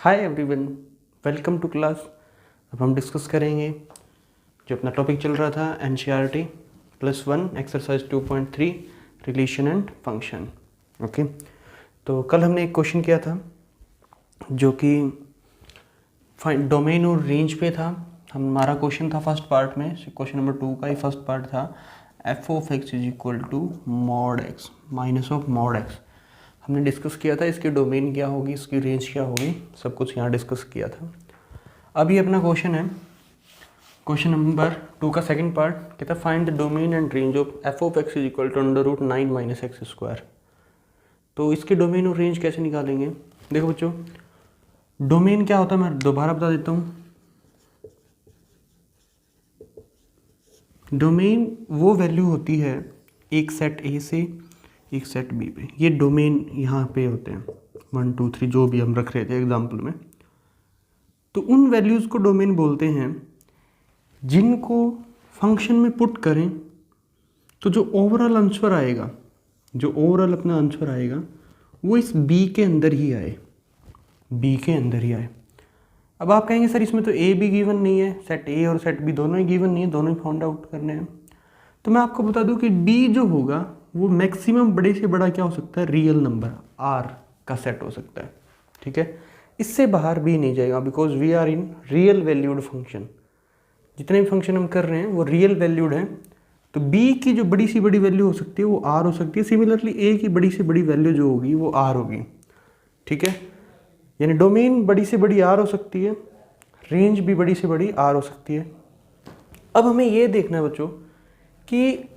Hi everyone, welcome to class. अब हम discuss करेंगे जो अपना टॉपिक चल रहा था NCERT +1 exercise 2.3 relation and function. Okay, तो कल हमने एक क्वेश्चन किया था जो कि डोमेन और रेंज पे था। हमारा क्वेश्चन था फर्स्ट पार्ट में, क्वेश्चन नंबर 2 का ही फर्स्ट पार्ट था f(x) = mod x minus of mod x। हमने डिस्कस किया था इसकी डोमेन क्या होगी, इसकी रेंज क्या होगी, सब कुछ यहाँ डिस्कस किया था। अब ये अपना क्वेश्चन है, क्वेश्चन नंबर 2 का सेकंड पार्ट कहता है find the domain and range of f(x) = (9 - x²). तो इसकी डोमेन और रेंज कैसे निकालेंगे? देखो बच्चों, डोमेन क्या होता है मैं दोबारा बता देता हूँ। डोमेन वो वैल्यू होती है एक सेट A से एक सेट B पे। ये डोमेन यहाँ पे होते हैं 1 2 3 जो भी हम रख रहे थे एग्जाम्पल में। तो उन वैल्यूज़ को डोमेन बोलते हैं जिनको फंक्शन में पुट करें तो जो ओवरऑल आंसर आएगा, जो ओवरऑल अपना आंसर आएगा वो इस B के अंदर ही आए, B के अंदर ही आए। अब आप कहेंगे सर इसमें तो A भी गिवन नहीं है, सेट A और सेट B दोनों ही गिवन नहीं है, दोनों ही फाउंड आउट करने हैं। तो मैं आपको बता दूं कि D जो होगा वो मैक्सिमम बड़े से बड़ा क्या हो सकता है, रियल नंबर R का सेट हो सकता है। ठीक है, इससे बाहर भी नहीं जाएगा because we are in real valued function. जितने भी फंक्शन हम कर रहे हैं वो रियल वैल्यूड हैं। तो B की जो बड़ी सी बड़ी वैल्यू हो सकती है वो R हो सकती है। सिमिलरली A की बड़ी से बड़ी वैल्यू जो होगी वो R होगी। ठीक है, यानी डोमेन बड़ी से बड़ी R हो सकती है, रेंज भी बड़ी से बड़ी R हो सकती है। अब हमें ये देखना है बच्चों कि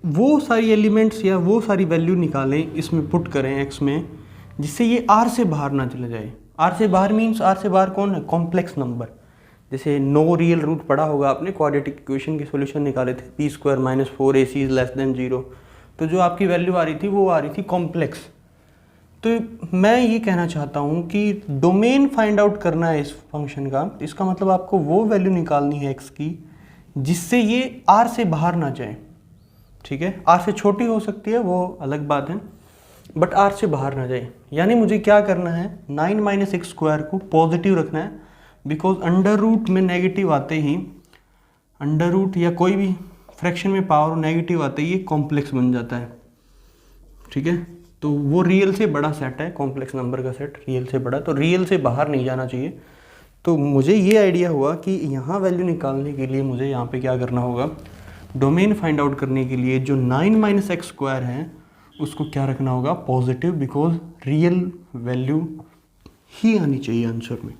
वो सारी एलिमेंट्स या वो सारी वैल्यू निकालें, इसमें पुट करें x में, जिससे ये R से बाहर ना चले जाए। R से बाहर मीन्स R से बाहर कौन है, कॉम्प्लेक्स नंबर। जैसे नो रियल रूट पढ़ा होगा आपने, क्वाड्रेटिक इक्वेशन के सॉल्यूशन निकाले थे, p² - 4ac < 0। तो जो आपकी वैल्यू आ रही थी वो आ रही थी कॉम्प्लेक्स। तो मैं ये कहना चाहता हूँ कि डोमेन फाइंड आउट करना है इस फंक्शन का। इसका मतलब आपको वो वैल्यू निकालनी है x की जिससे ये R से बाहर ना जाए। ठीक है, R से छोटी हो सकती है वो अलग बात है, बट R से बाहर ना जाए। यानी मुझे क्या करना है, 9 - x² को पॉजिटिव रखना है बिकॉज अंडर रूट में नेगेटिव आते ही, अंडर रूट या कोई भी फ्रैक्शन में पावर नेगेटिव आते ही ये कॉम्प्लेक्स बन जाता है। ठीक है, तो वो रियल से बड़ा सेट है, कॉम्प्लेक्स नंबर का सेट रियल से बड़ा, तो रियल से बाहर नहीं जाना चाहिए। तो मुझे ये आइडिया हुआ कि यहाँ वैल्यू निकालने के लिए मुझे यहाँ पे क्या करना होगा, डोमेन फाइंड आउट करने के लिए जो 9 - x² है उसको क्या रखना होगा, पॉजिटिव, बिकॉज रियल वैल्यू ही आनी चाहिए आंसर में,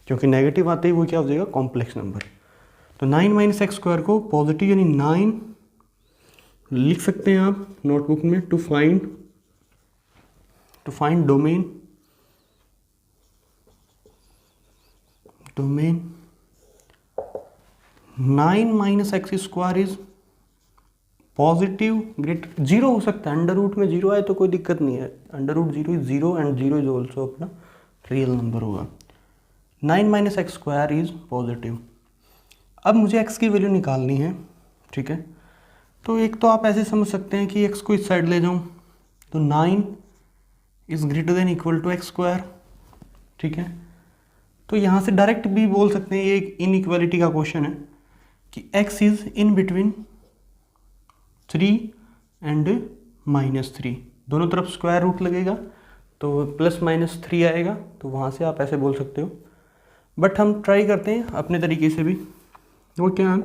क्योंकि नेगेटिव आते ही वो क्या हो जाएगा, कॉम्प्लेक्स नंबर। तो 9 - x² को पॉजिटिव यानी 9 लिख सकते हैं आप नोटबुक में, to find domain 9 - x² is positive greater 0 हो सकता है। अंडर रूट में 0 आए तो कोई दिक्कत नहीं है, under root 0 is 0 and 0 is also अपना रियल नंबर होगा। 9 - x² इज पॉजिटिव। अब मुझे x की वैल्यू निकालनी है। ठीक है, तो एक तो आप ऐसे समझ सकते हैं कि x को इस साइड ले जाऊं तो 9 is greater than equal to x²। ठीक है, तो यहाँ से डायरेक्ट भी बोल सकते हैं, ये एक इनइक्वालिटी का क्वेश्चन है कि x is in between 3 and -3, दोनों तरफ स्क्वायर रूट लगेगा तो +- 3 आएगा, तो वहाँ से आप ऐसे बोल सकते हो। बट हम ट्राई करते हैं अपने तरीके से भी। वो क्या है,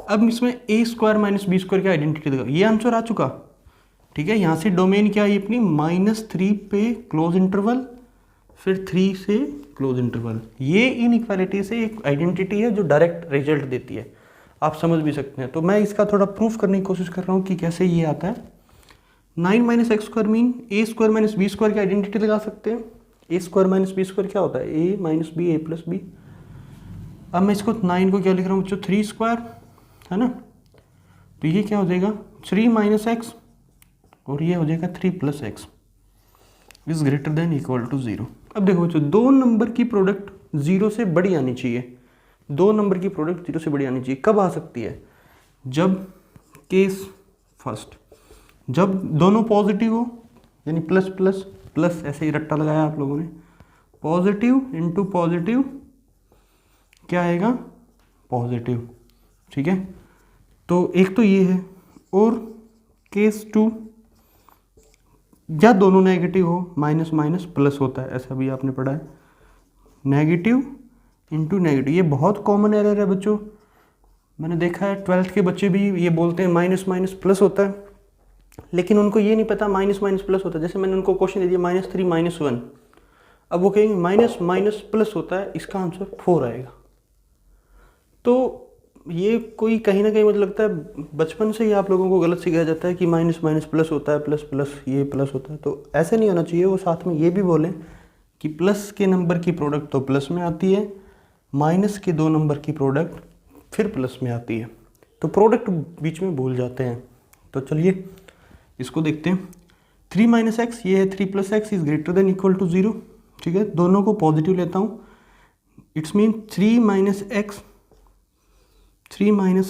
अब इसमें a² - b² की आइडेंटिटी देगा, ये आंसर आ चुका। ठीक है, यहाँ से डोमेन क्या है अपनी, -3 पे क्लोज इंटरवल, फिर 3 से क्लोज इंटरवल। ये इनइक्वालिटी से एक आइडेंटिटी है जो डायरेक्ट रिजल्ट देती है, आप समझ भी सकते हैं। तो मैं इसका थोड़ा प्रूफ करने की कोशिश कर रहा हूँ कि कैसे ये आता है। 9 - x² मीन a² - b² की आइडेंटिटी लगा सकते हैं। a² - b² क्या होता है, a - b a + b। अब मैं इसको 9 को क्या लिख रहा हूँ बच्चों, 3² है ना, तो ये क्या हो जाएगा 3 - x और ये हो जाएगा 3 + x is greater than equal to 0। अब देखो बच्चों, दो नंबर की प्रोडक्ट 0 से बड़ी आनी चाहिए, दो नंबर की प्रोडक्ट 0 से बड़ी आनी चाहिए। कब आ सकती है, जब केस फर्स्ट, जब दोनों पॉजिटिव हो, यानी प्लस प्लस प्लस, ऐसे ही रट्टा लगाया आप लोगों ने, पॉजिटिव इंटू पॉजिटिव क्या आएगा, पॉजिटिव। ठीक है, तो एक तो ये है। और केस 2, या दोनों नेगेटिव हो, माइनस माइनस प्लस होता है, ऐसा भी आपने पढ़ा है, नेगेटिव इंटू नेगेटिव। ये बहुत कॉमन एरर है बच्चों, मैंने देखा है 12th के बच्चे भी ये बोलते हैं माइनस माइनस प्लस होता है, लेकिन उनको ये नहीं पता माइनस माइनस प्लस होता है। जैसे मैंने उनको क्वेश्चन दे दिया -3 -1, अब वो कहेंगे माइनस माइनस प्लस होता है, इसका आंसर 4 आएगा। तो ये कोई कहीं ना कहीं मुझे लगता है बचपन से ही आप लोगों को गलत सिखाया जाता है कि माइनस माइनस प्लस होता है, प्लस प्लस ये प्लस होता है। तो ऐसे नहीं होना चाहिए। वो साथ में ये भी बोलें कि प्लस के नंबर की प्रोडक्ट तो प्लस में आती है, माइनस के 2 नंबर की प्रोडक्ट फिर प्लस में आती है, तो प्रोडक्ट बीच में भूल जाते हैं। तो चलिए इसको देखते हैं। 3 माइनस एक्स, ये है 3 plus x is greater than equal to 0। ठीक है, दोनों को पॉजिटिव लेता हूँ, it's mean 3 minus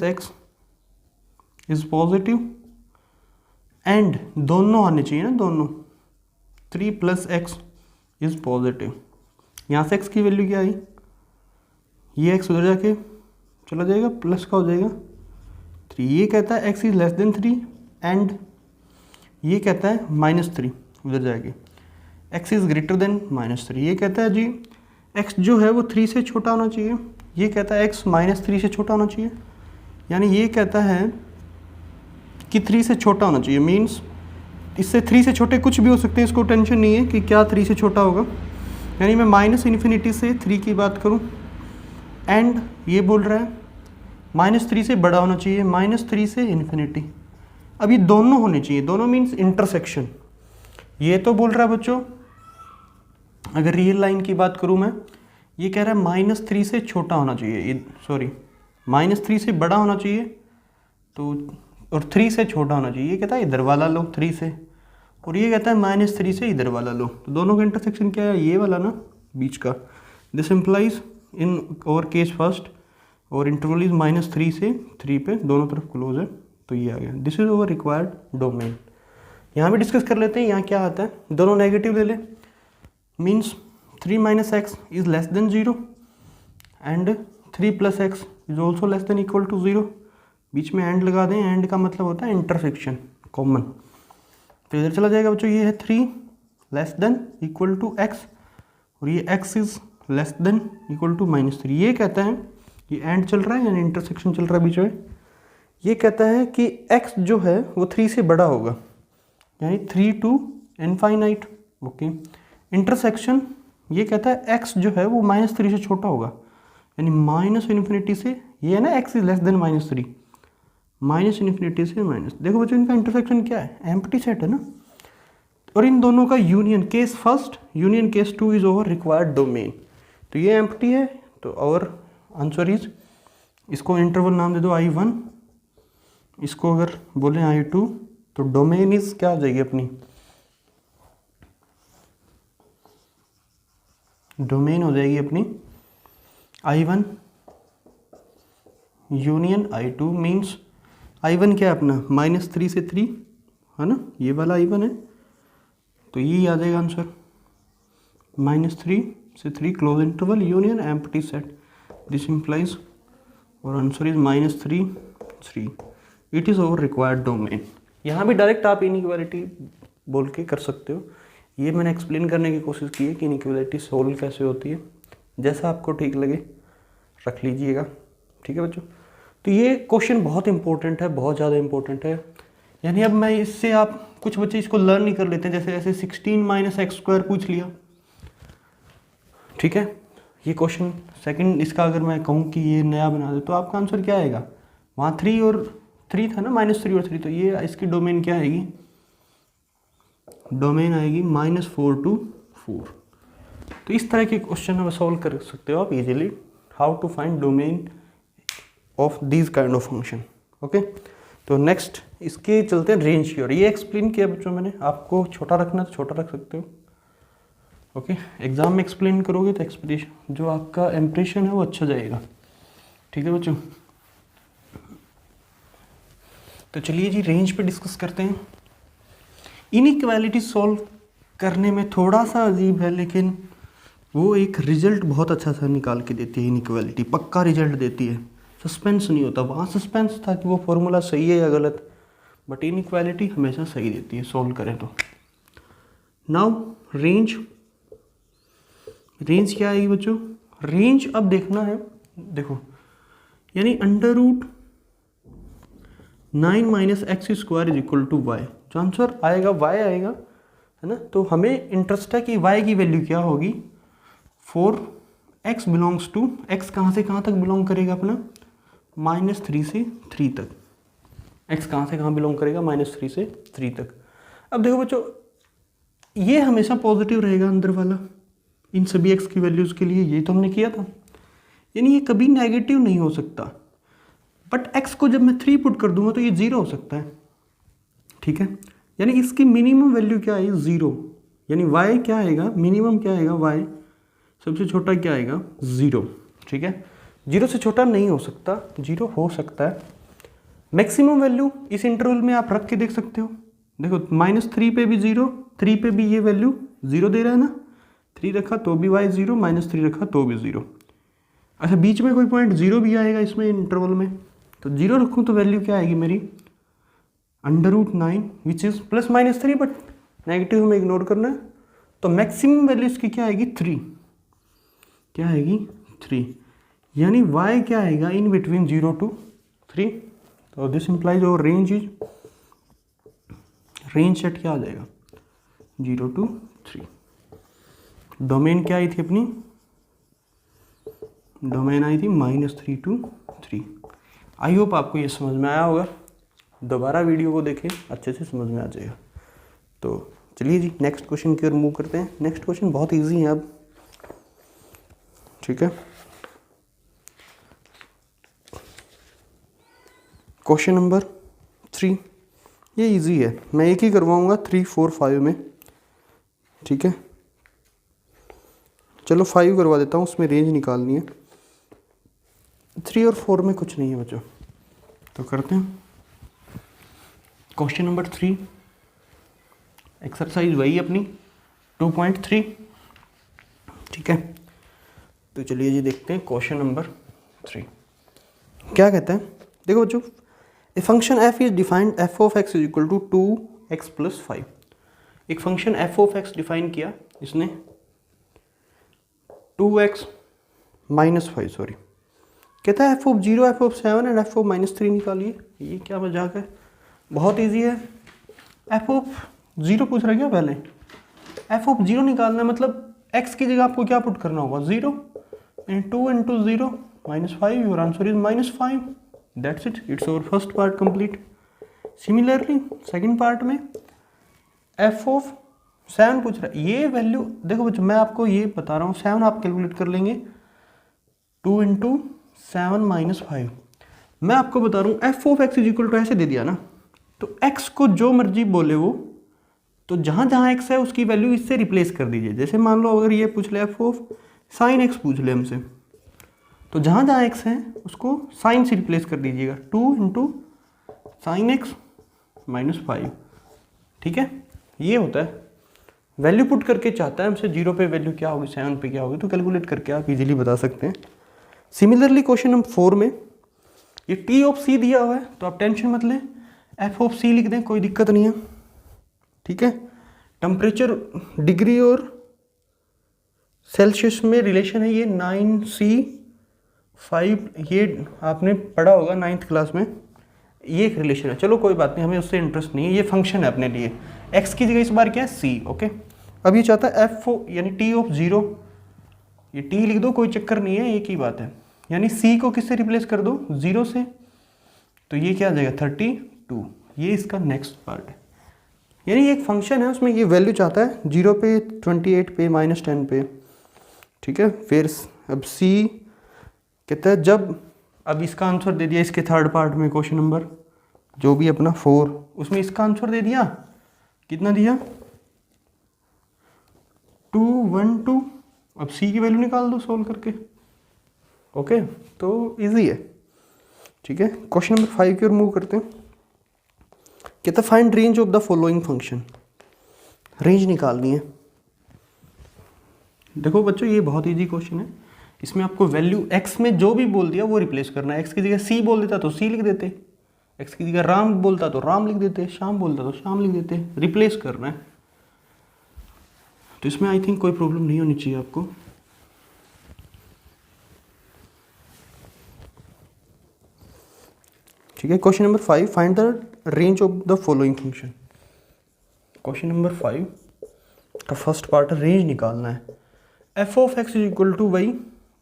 x is positive, and दोनों आने चाहिए ना, दोनों 3 प्लस एक्स इज पॉजिटिव। यहाँ से एक्स की वैल्यू क्या आई, ये एक्स उधर जाके चला जाएगा, प्लस का हो जाएगा 3। ये कहता है x is less then 3, and ये कहता है -3 उधर जाएगी, एक्स इज ग्रेटर देन -3। ये कहता है जी एक्स जो है वो 3 से छोटा होना चाहिए, ये कहता है एक्स -3 से छोटा होना चाहिए। यानी ये कहता है कि 3 से छोटा होना चाहिए, मीन्स इससे 3 से छोटे कुछ भी हो सकते हैं, इसको टेंशन नहीं है कि क्या 3 से छोटा होगा। यानी मैं -∞ से 3 की बात करूं, एंड ये बोल रहा है -3 से बड़ा होना चाहिए, -3 से ∞। अब ये दोनों होने चाहिए, दोनों मीन्स इंटरसेक्शन। ये तो बोल रहा है बच्चों, अगर रियल लाइन की बात करूं मैं, ये कह रहा है -3 से छोटा होना चाहिए, सॉरी -3 से बड़ा होना चाहिए, तो और 3 से छोटा होना चाहिए। ये कहता है इधर वाला लो 3 से, और ये कहता है -3 से इधर वाला लो, तो दोनों का इंटरसेक्शन क्या है, ये वाला ना बीच का। दिस इम्प्लाइज इन और केस फर्स्ट और इंटरवल इज -3 से 3 पे, दोनों तरफ क्लोज है, तो ये आ गया। This is over required domain. यहाँ भी डिस्कस कर लेते हैं, यहाँ क्या आता है, दोनों नेगेटिव ले ले, means 3 minus x is less than 0 and 3 plus x is also less than equal to 0। बीच में एंड लगा दें, एंड का मतलब होता है इंटरसेक्शन, कॉमन। तो इधर चला जाएगा बच्चों, ये है 3 less than equal to x, और ये x is less than equal to -3। ये कहता है, ये एंड चल रहा है यानी इंटरसेक्शन चल रहा है बीच में। ये कहता है कि x जो है वो 3 से बड़ा होगा, यानी 3 to इनफाइनाइट। ओके, इंटरसेक्शन ये कहता है x जो है वो -3 से छोटा होगा, यानी -∞ से, ये है ना x इज लेस देन -3, -∞ से माइनस। देखो बच्चों इनका इंटरसेक्शन क्या है, एम्प्टी सेट है ना, और इन दोनों का union, case first union case 2 is over required domain. तो ये एम्प्टी है, तो और आंसर इज, इसको इंटरवल नाम दे दो I1, इसको अगर बोलें I2, तो डोमेन इज क्या हो जाएगी अपनी, डोमेन हो जाएगी अपनी I1 union I2, means I1 क्या है अपना, -3 से 3 है ना, ये वाला I1 है, तो ये आ जाएगा आंसर, -3 से 3 close interval union empty set. This implies, और answer is -3 3। It is over required domain. यहाँ भी डायरेक्ट आप इनइक्वालिटी बोल के कर सकते हो, ये मैंने एक्सप्लेन करने की कोशिश की है कि इनइक्वालिटी सोल्व कैसे होती है, जैसा आपको ठीक लगे रख लीजिएगा। ठीक है बच्चों, तो ये क्वेश्चन बहुत इंपॉर्टेंट है, बहुत ज़्यादा इंपॉर्टेंट है। यानी अब मैं इससे, आप कुछ बच्चे इसको लर्न नहीं कर लेते हैं, जैसे ऐसे 16 माइनस एक्स स्क्वायर पूछ लिया, ठीक है, ये क्वेश्चन सेकंड, इसका अगर मैं कहूँ कि ये नया बना दे तो आपका आंसर क्या आएगा, वहाँ 3 और 3 था ना, -3 और 3, तो ये इसकी डोमेन क्या आएगी, डोमेन आएगी -4 to 4। तो इस तरह के क्वेश्चन हम सॉल्व कर सकते हो आप easily, how to find domain of this kind of function. Okay, तो नेक्स्ट इसके चलते हैं रेंज की, और ये एक्सप्लेन किया बच्चों मैंने, आपको छोटा रखना तो छोटा रख सकते हो। ओके, एग्जाम में एक्सप्लेन करोगे तो एक्सप्लेनेशन जो आपका इम्प्रेशन है वो अच्छा जाएगा। ठीक है बच्चों, तो चलिए जी रेंज पे डिस्कस करते हैं। इनइक्वालिटी सॉल्व करने में थोड़ा सा अजीब है, लेकिन वो एक रिजल्ट बहुत अच्छा सा निकाल के देती है, इनइक्वालिटी पक्का रिजल्ट देती है, सस्पेंस नहीं होता। वहाँ सस्पेंस था कि वो फॉर्मूला सही है या गलत, बट इनइक्वालिटी हमेशा सही देती है सॉल्व करें तो। नाउ रेंज, रेंज क्या आएगी बच्चों? रेंज अब देखना है, देखो यानी under root 9 minus x square is equal to y, जो आंसर आएगा वाई आएगा, है ना। तो हमें इंटरेस्ट है कि वाई की वैल्यू क्या होगी for x belongs to, x कहाँ से कहाँ तक बिलोंग करेगा अपना, -3 से 3 तक। एक्स कहाँ से कहाँ बिलोंग करेगा, -3 से 3 तक। अब देखो बच्चों, ये हमेशा पॉजिटिव रहेगा अंदर वाला इन सभी एक्स की वैल्यूज़ के लिए, ये तो हमने किया था, यानी ये कभी नेगेटिव नहीं हो सकता। बट एक्स को जब मैं 3 पुट कर दूंगा तो ये 0 हो सकता है, ठीक है। यानी इसकी मिनिमम वैल्यू क्या है, 0। यानी वाई क्या आएगा, मिनिमम क्या आएगा, वाई सबसे छोटा क्या आएगा, 0, ठीक है। 0 से छोटा नहीं हो सकता, 0 हो सकता है। मैक्सिमम वैल्यू इस इंटरवल में आप रख के देख सकते हो, देखो -3 पे भी 0, 3 पे भी ये वैल्यू 0 दे रहा है ना, 3 रखा तो भी वाई 0, -3 रखा तो भी 0। अच्छा बीच में कोई पॉइंट 0 भी आएगा इसमें इंटरवल में, तो 0 रखूँ तो वैल्यू क्या आएगी मेरी, √9 विच इज़ +-3, बट नेगेटिव हमें इग्नोर करना है। तो मैक्सिमम वैल्यू इसकी क्या आएगी, 3, क्या आएगी 3, यानी y क्या आएगा इन बिटवीन 0 to 3। तो दिस इंप्लाइज और रेंज इज, रेंज सेट क्या आ जाएगा, 0 to 3। डोमेन क्या आई थी अपनी, डोमेन आई थी -3 to 3। आई होप आपको ये समझ में आया होगा, दोबारा वीडियो को देखें, अच्छे से समझ में आ जाएगा। तो चलिए जी नेक्स्ट क्वेश्चन की ओर मूव करते हैं। नेक्स्ट क्वेश्चन बहुत इजी है अब, ठीक है। क्वेश्चन नंबर 3, ये इजी है, मैं एक ही करवाऊंगा 3, 4, 5 में, ठीक है। चलो 5 करवा देता हूँ, उसमें रेंज निकालनी है। 3 और 4 में कुछ नहीं है बच्चों, तो करते हैं। क्वेश्चन नंबर 3, एक्सरसाइज वही अपनी 2.3, ठीक है। तो चलिए जी देखते हैं क्वेश्चन नंबर 3 क्या कहता है। देखो बच्चों, a function f is defined f of x is equal to 2x + 5। एक function f of x define किया इसने 2x - 5, सॉरी, कहता है f of 0, f of 7 and f of -3 निकालिए। ये क्या मजाक है, बहुत इजी है। f ऑफ 0 पूछ रहा है क्या, पहले f ऑफ 0 निकालना है, मतलब x की जगह आपको क्या पुट करना होगा, 0 × 2 × 0 -5, your answer is -5। That's it, it's our first part complete. Similarly second part में f ऑफ 7 पूछ रहा है, ये वैल्यू देखो बच्चों, मैं आपको ये बता रहा हूँ, 7 आप कैलकुलेट कर लेंगे, 2 × 7 - 5। मैं आपको बता रहा हूँ f of x is equal to ऐसे दे दिया ना, तो x को जो मर्जी बोले वो, तो जहाँ जहाँ x है उसकी वैल्यू इससे रिप्लेस कर दीजिए। जैसे मान लो अगर ये पूछ ले f ऑफ sin x पूछ ले हमसे, तो जहाँ जहाँ x है उसको sin से रिप्लेस कर दीजिएगा, 2 × sin x - 5, ठीक है। ये होता है, वैल्यू पुट करके चाहता है हमसे 0 पे वैल्यू क्या होगी, 7 पे क्या होगी, तो कैलकुलेट करके आप इजीली बता सकते हैं। सिमिलरली क्वेश्चन नंबर 4 में ये t ऑफ c दिया हुआ है, तो आप टेंशन मत लें, f ऑफ c लिख दें, कोई दिक्कत नहीं है, ठीक है। टेम्परेचर डिग्री और सेल्सियस में रिलेशन है, ये 9C5, ये आपने पढ़ा होगा 9th क्लास में, ये एक रिलेशन है। चलो कोई बात नहीं, हमें उससे इंटरेस्ट नहीं है, ये फंक्शन है अपने लिए। x की जगह इस बार क्या है, c, ओके। अब ये चाहता है f यानी t ऑफ 0, ये t लिख दो, कोई चक्कर नहीं है, एक ही बात है। यानी c को किससे रिप्लेस कर दो, 0 से, तो ये क्या आ जाएगा 32। ये इसका नेक्स्ट पार्ट है, यानी एक फंक्शन है उसमें ये वैल्यू चाहता है 0 पे, 28 पे, -10 पे, ठीक है। फिर अब c कहता है जब, अब इसका आंसर दे दिया इसके थर्ड पार्ट में, क्वेश्चन नंबर जो भी अपना 4, उसमें इसका आंसर दे दिया, कितना दिया 212। अब c की वैल्यू निकाल दो सोल्व करके, ओके। तो इजी है, ठीक है। क्वेश्चन नंबर 5 की ओर मूव करते हैं। कहता find range of the following function, range निकालनी है, देखो बच्चों ये बहुत इजी क्वेश्चन है, इसमें आपको वैल्यू x में जो भी बोल दिया वो रिप्लेस करना है। x की जगह c बोल देता तो c लिख देते, x की जगह राम बोलता तो राम लिख देते, श्याम बोलता तो श्याम लिख देते, रिप्लेस करना है। तो इसमें आई थिंक कोई प्रॉब्लम नहीं होनी चाहिए आपको। ठीक है, question number 5, find the range of the following function. Question number 5 का फर्स्ट पार्ट रेंज निकालना है। F of x is equal to y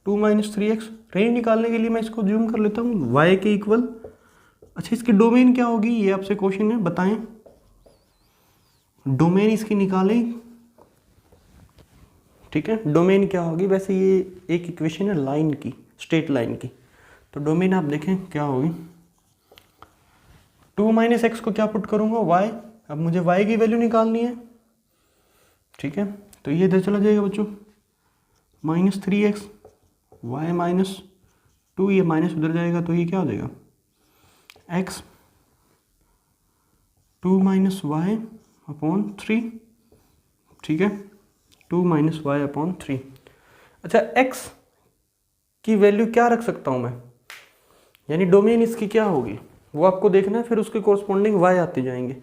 2 - 3x। रेंज निकालने के लिए मैं इसको जूम कर लेता हूँ y के इक्वल। अच्छा इसकी डोमेन क्या होगी, ये आपसे क्वेश्चन है, बताएं डोमेन इसकी निकालें। ठीक है, डोमेन क्या होगी, वैसे ये एक इक्वेशन है लाइन की, स्ट्रेट लाइन की, तो डोमेन आप देखें क्या होगी। 2 - x को क्या पुट करूंगा y, अब मुझे y की वैल्यू निकालनी है। ठीक है, तो ये इधर चला जाएगा बच्चों, -3x y -2, ये माइनस उधर जाएगा तो ये क्या हो जाएगा x 2 - y/3। ठीक है, 2 - y/3। अच्छा x की वैल्यू क्या रख सकता हूँ मैं, यानी डोमेन इसकी क्या होगी वो आपको देखना है, फिर उसके कोरस्पॉन्डिंग y आते जाएंगे।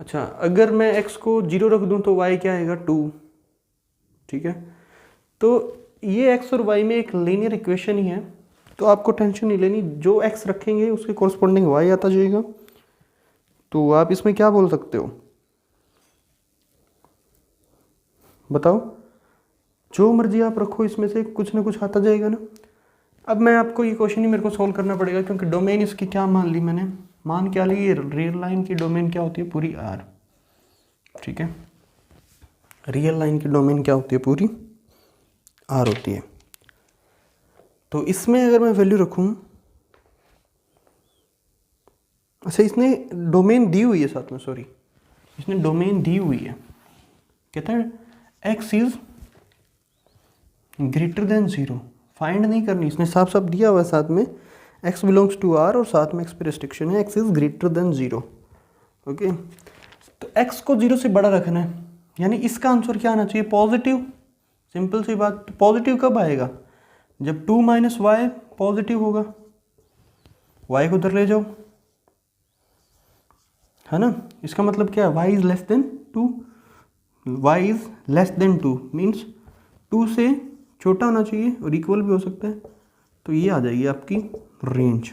अच्छा अगर मैं x को 0 रख दूं तो y क्या आएगा 2। ठीक है, तो ये x और y में एक लीनियर इक्वेशन ही है, तो आपको टेंशन नहीं लेनी, जो x रखेंगे उसके कोरस्पॉन्डिंग y आता जाएगा। तो आप इसमें क्या बोल सकते हो बताओ, जो मर्जी आप रखो इसमें से कुछ ना कुछ आता जाएगा ना। अब मैं आपको ये क्वेश्चन ही मेरे को सॉल्व करना पड़ेगा, क्योंकि डोमेन इसकी क्या मान ली मैंने, मान क्या ली, ये रियल लाइन की डोमेन क्या होती है पूरी R। ठीक है, रियल लाइन की डोमेन क्या होती है पूरी R होती है। तो इसमें अगर मैं वैल्यू रखूं, अच्छा इसने डोमेन दी हुई है साथ में, सॉरी इसने डोमेन दी हुई है, कहता है x is greater then 0, find नहीं करनी, इसने साफ साफ दिया हुआ है साथ में x बिलोंग्स टू R और साथ में x पे रिस्ट्रिक्शन है x is greater then 0। Okay, तो x को 0 से बड़ा रखना है, यानी इसका आंसर क्या आना चाहिए पॉजिटिव। सिंपल सी बात, पॉजिटिव कब आएगा, जब 2 - y पॉजिटिव होगा, y को उधर ले जाओ, है ना। इसका मतलब क्या है, y is less then 2, y is less then 2 means 2 से छोटा होना चाहिए और इक्वल भी हो सकता है, तो ये आ जाएगी आपकी रेंज।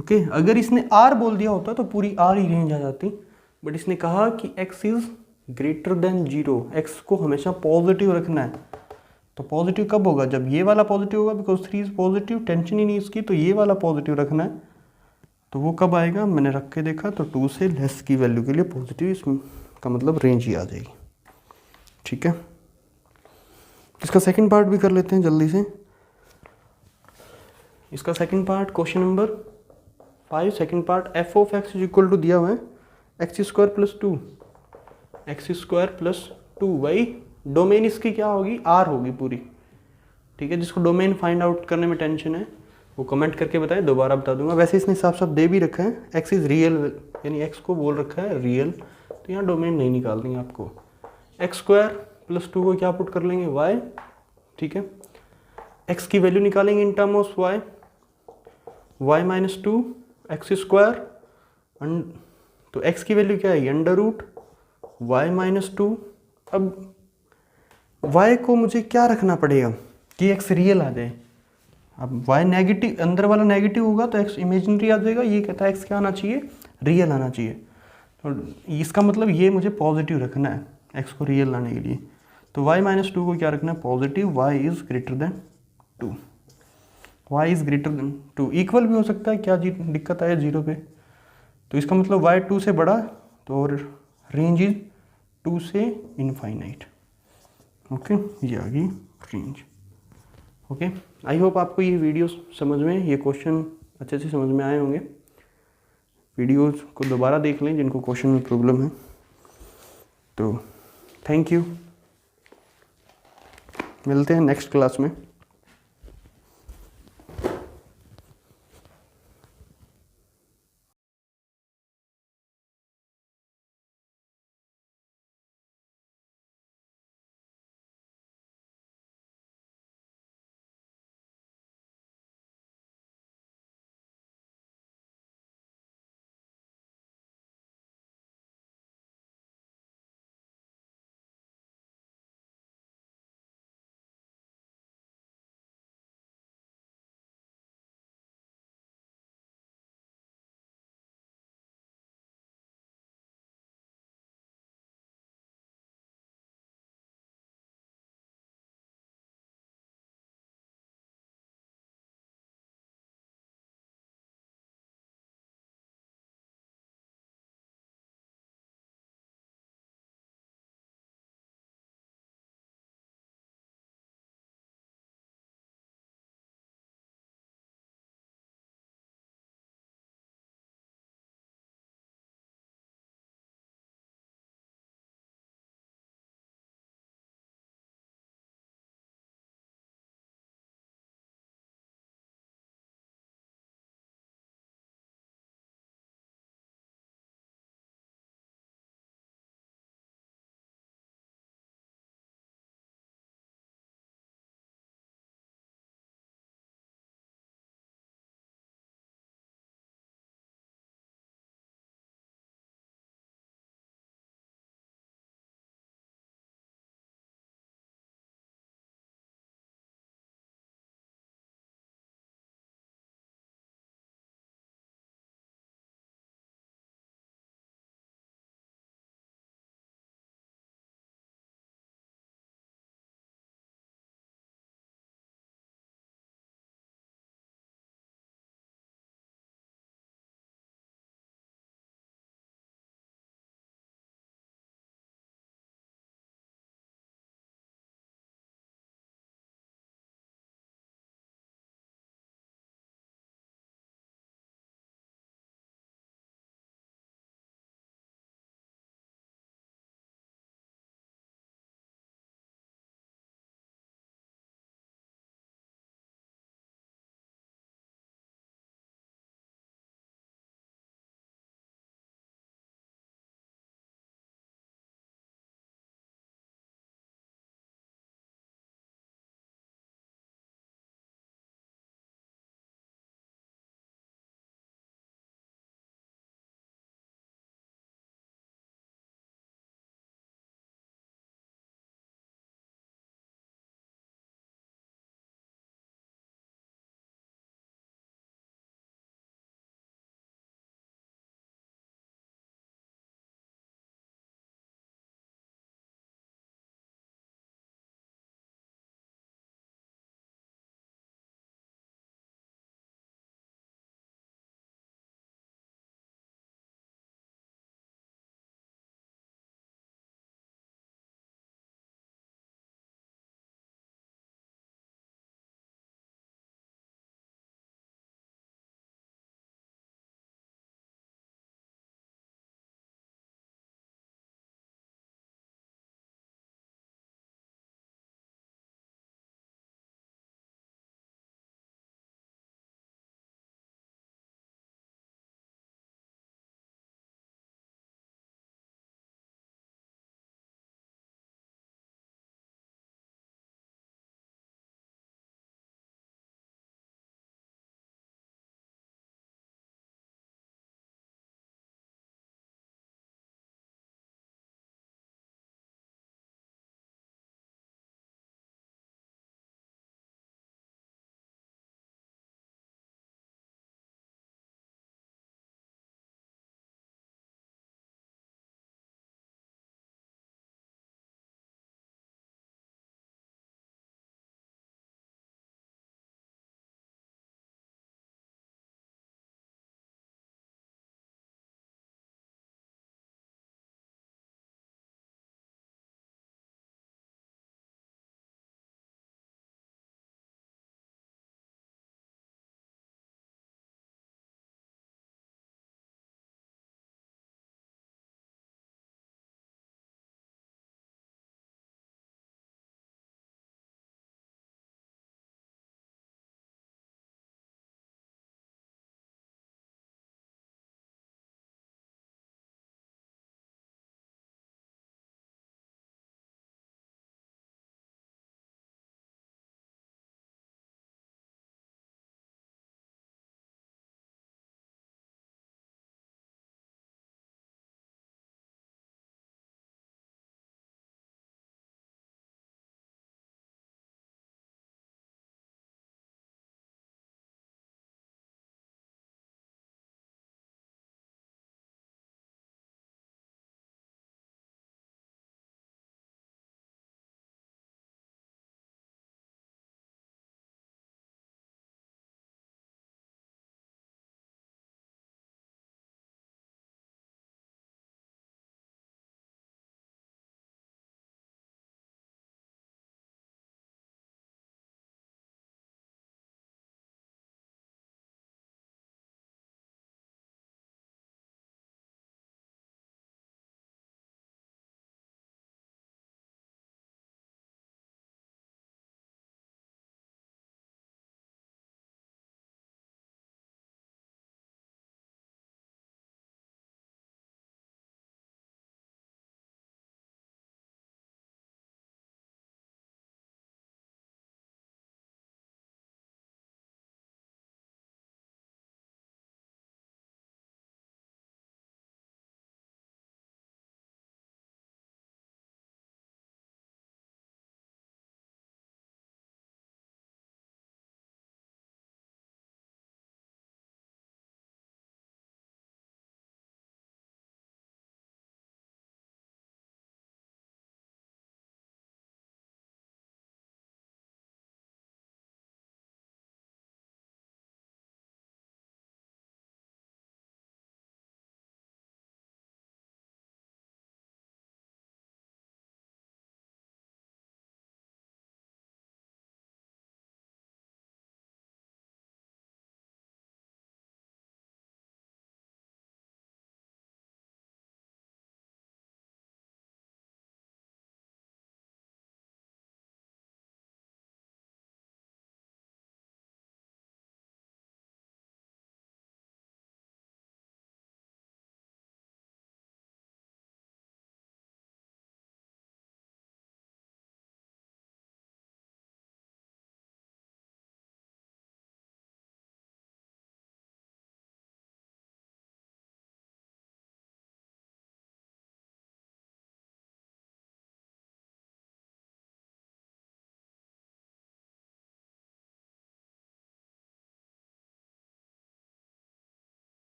ओके, अगर इसने R बोल दिया होता तो पूरी R ही रेंज आ जाती, बट इसने कहा कि x is greater then 0, x को हमेशा पॉजिटिव रखना है। तो पॉजिटिव कब होगा, जब ये वाला पॉजिटिव होगा, बिकॉज 3 इज पॉजिटिव, टेंशन ही नहीं इसकी, तो ये वाला पॉजिटिव रखना है। तो वो कब आएगा, मैंने रख के देखा तो 2 से लेस की वैल्यू के लिए पॉजिटिव, इसका मतलब रेंज ही आ जाएगी। ठीक है, इसका सेकंड पार्ट भी कर लेते हैं जल्दी से। इसका second part question number 5 second part, f of x is equal to दिया हुआ है x² + 2 वही डोमेन इसकी क्या होगी R होगी पूरी। ठीक है, जिसको डोमेन फाइंड आउट करने में टेंशन है वो कमेंट करके बताएं, दोबारा बता दूंगा। वैसे इसने साफ साफ दे भी रखा है x इज रियल, यानी x को बोल रखा है रियल, तो यहाँ डोमेन नहीं निकालनी है आपको। x² + 2 को क्या पुट कर लेंगे y। ठीक है, x की वैल्यू निकालेंगे in term of y, y - 2 x², तो x की वैल्यू क्या है √y - 2। अब y को मुझे क्या रखना पड़ेगा कि x रियल आ जाए। अब y नेगेटिव, अंदर वाला नेगेटिव होगा तो x इमेजिनरी आ जाएगा, ये कहता है x क्या आना चाहिए रियल आना चाहिए, तो इसका मतलब ये मुझे पॉजिटिव रखना है x को रियल लाने के लिए। तो y - 2 को क्या रखना है positive, y is greater then 2, y is greater then 2, equal भी हो सकता है, क्या दिक्कत आया 0 पे, तो इसका मतलब y 2 से बड़ा, तो और रेंज इज 2 से इनफाइनाइट। ओके, ये आ गई रेंज। ओके, आई होप आपको ये वीडियो समझ में, ये क्वेश्चन अच्छे से समझ में आए होंगे। वीडियोस को दोबारा देख लें जिनको क्वेश्चन में प्रॉब्लम है। तो थैंक यू, मिलते हैं नेक्स्ट क्लास में।